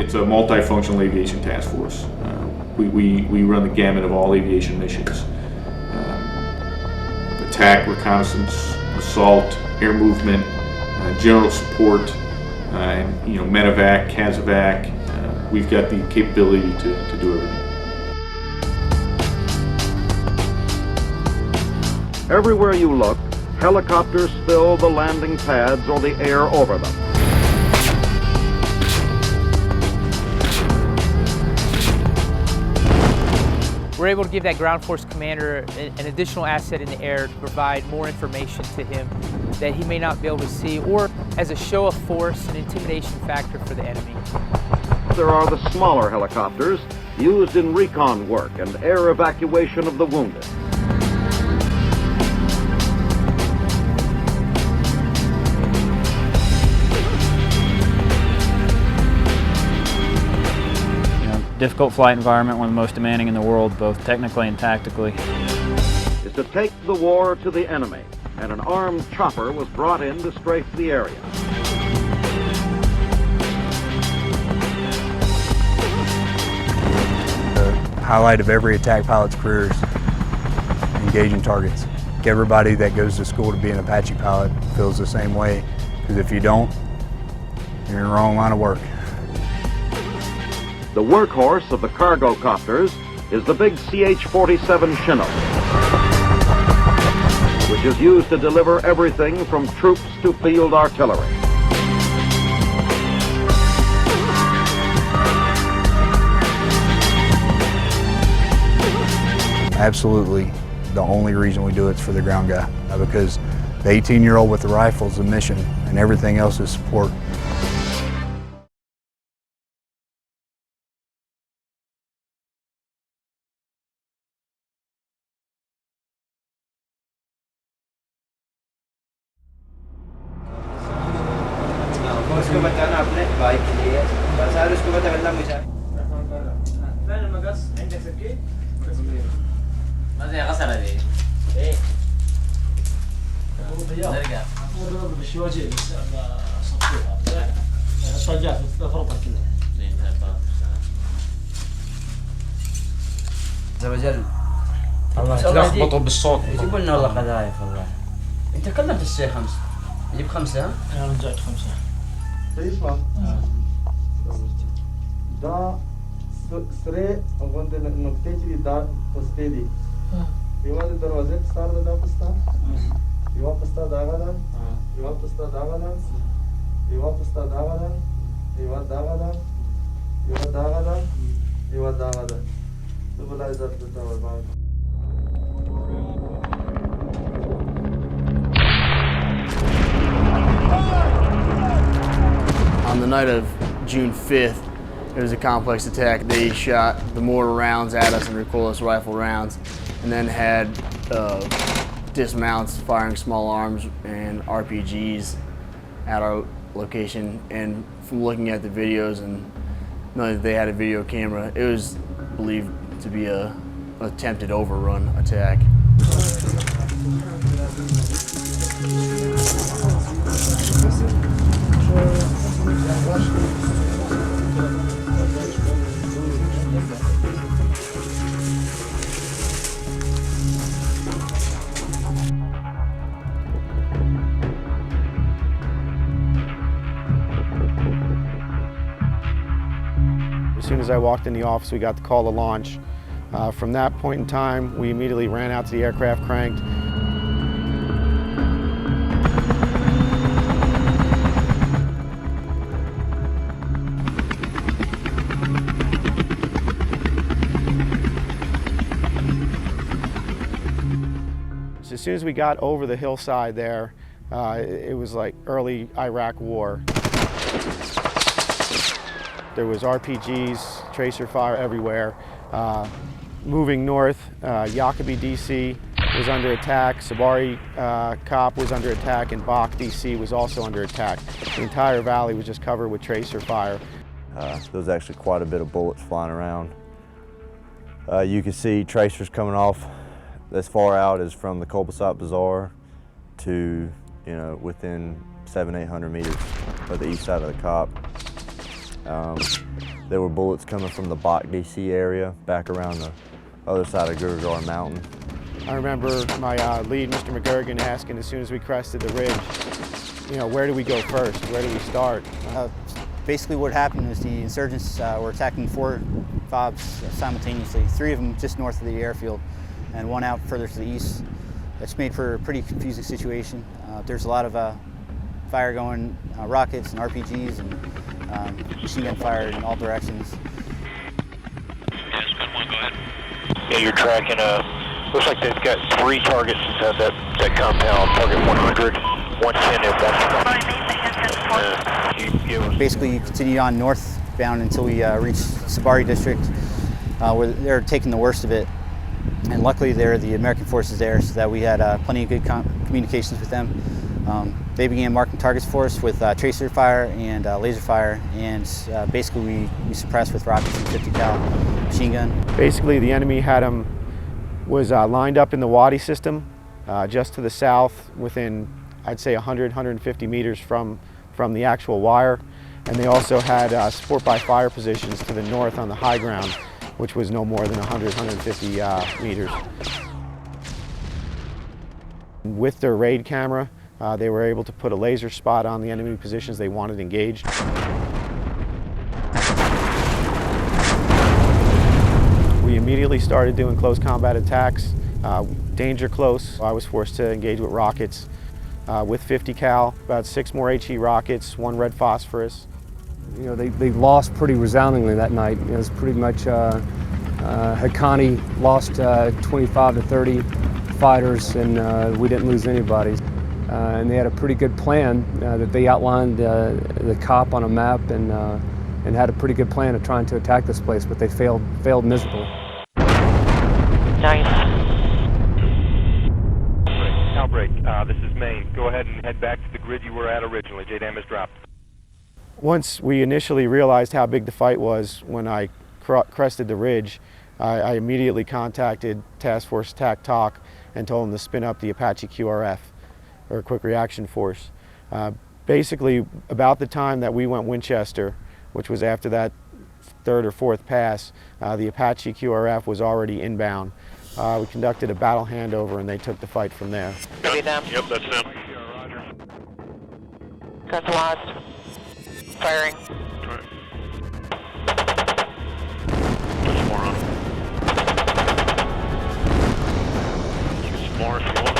it's a multifunctional aviation task force. We run the gamut of all aviation missions. Attack, reconnaissance, assault, air movement, general support, and medevac, casevac. We've got the capability to do everything. Everywhere you look, helicopters fill the landing pads or the air over them. We're able to give that ground force commander an additional asset in the air to provide more information to him that he may not be able to see, or as a show of force, an intimidation factor for the enemy. There are the smaller helicopters used in recon work and air evacuation of the wounded. Difficult flight environment, one of the most demanding in the world, both technically and tactically. Is to take the war to the enemy, and an armed chopper was brought in to strafe the area. The highlight of every attack pilot's career is engaging targets. Everybody that goes to school to be an Apache pilot feels the same way, because if you don't, you're in the wrong line of work. The workhorse of the cargo copters is the big CH-47 Chinook, which is used to deliver everything from troops to field artillery. Absolutely, the only reason we do it is for the ground guy, because the 18-year-old with the rifle is the mission, and everything else is support. उसको बताना अपने भाई के लिए बस यार उसको बता वल्ला मुझे فين المقص عندك سكين ما زي غسله دي ايه نرجع اضرب بالشواجه بس صفوها الطاجات تفرطها كلها زين زوجل الله تلخبطوا بالصوت يجيبوا لنا والله قذايف والله انت كلمت الشيخ امس يجيب 5 ها؟ انا رجعت 5 Слышно? Да, сре, вон де ногтечи да постеди. Има де дървазе пстар да пста. Има пста давадан. Има пста давадан. Има пста давадан. Има давадан. Има давадан. Има давадан. Добре да това. On the night of June 5th, it was a complex attack. They shot the mortar rounds at us and recoilless rifle rounds, and then had dismounts firing small arms and RPGs at our location. And from looking at the videos and knowing that they had a video camera, it was believed to be an attempted overrun attack. As soon as I walked in the office, we got the call to launch. From that point in time, we immediately ran out to the aircraft, cranked. So as soon as we got over the hillside there, it was like early Iraq war. There was RPGs, tracer fire everywhere. Moving north, Yaqabi, DC was under attack, Sabari Cop was under attack, and Bach, DC was also under attack. The entire valley was just covered with tracer fire. There was actually quite a bit of bullets flying around. You could see tracers coming off as far out as from the Kolbasat Bazaar to, within 700–800 meters of the east side of the Cop. There were bullets coming from the Bach DC area, back around the other side of Gurgar Mountain. I remember my lead, Mr. McGurgan, asking as soon as we crested the ridge, you know, where do we go first? Where do we start? Basically what happened was the insurgents were attacking 4 FOBs simultaneously, 3 of them just north of the airfield and 1 out further to the east. That's made for a pretty confusing situation. There's a lot of fire going, rockets and RPGs and machine gun fire in all directions. Yes, good one, go ahead. Yeah, you're tracking, looks like they've got 3 targets inside that compound, target 100, 110 if that's Basically, you continue on northbound until we reach Sabari district, where they're taking the worst of it. And luckily, there are the American forces there, so that we had plenty of good communications with them. They began marking targets for us with tracer fire and laser fire, and basically we suppressed with rockets and 50 cal machine gun. Basically, the enemy was lined up in the Wadi system, just to the south, within, I'd say, 100, 150 meters from the actual wire. And they also had support by fire positions to the north on the high ground, which was no more than 100, 150 meters. With their raid camera, they were able to put a laser spot on the enemy positions they wanted engaged. We immediately started doing close combat attacks, danger close. I was forced to engage with rockets with 50 cal, about 6 more HE rockets, 1 red phosphorus. You know, they lost pretty resoundingly that night. It was pretty much Haqqani lost 25 to 30 fighters, and we didn't lose anybody. And they had a pretty good plan that they outlined the COP on a map, and had a pretty good plan of trying to attack this place, but they failed miserably. Nice. Outbreak, this is Maine. Go ahead and head back to the grid you were at originally. JDAM has dropped. Once we initially realized how big the fight was, when I crested the ridge, I immediately contacted Task Force TAC TOC and told them to spin up the Apache QRF, or Quick Reaction Force. Basically, about the time that we went Winchester, which was after that 3rd or 4th pass, the Apache QRF was already inbound. We conducted a battle handover and they took the fight from there. Yep, that's them. That's lost. Firing. There's more on them. Use more if you want.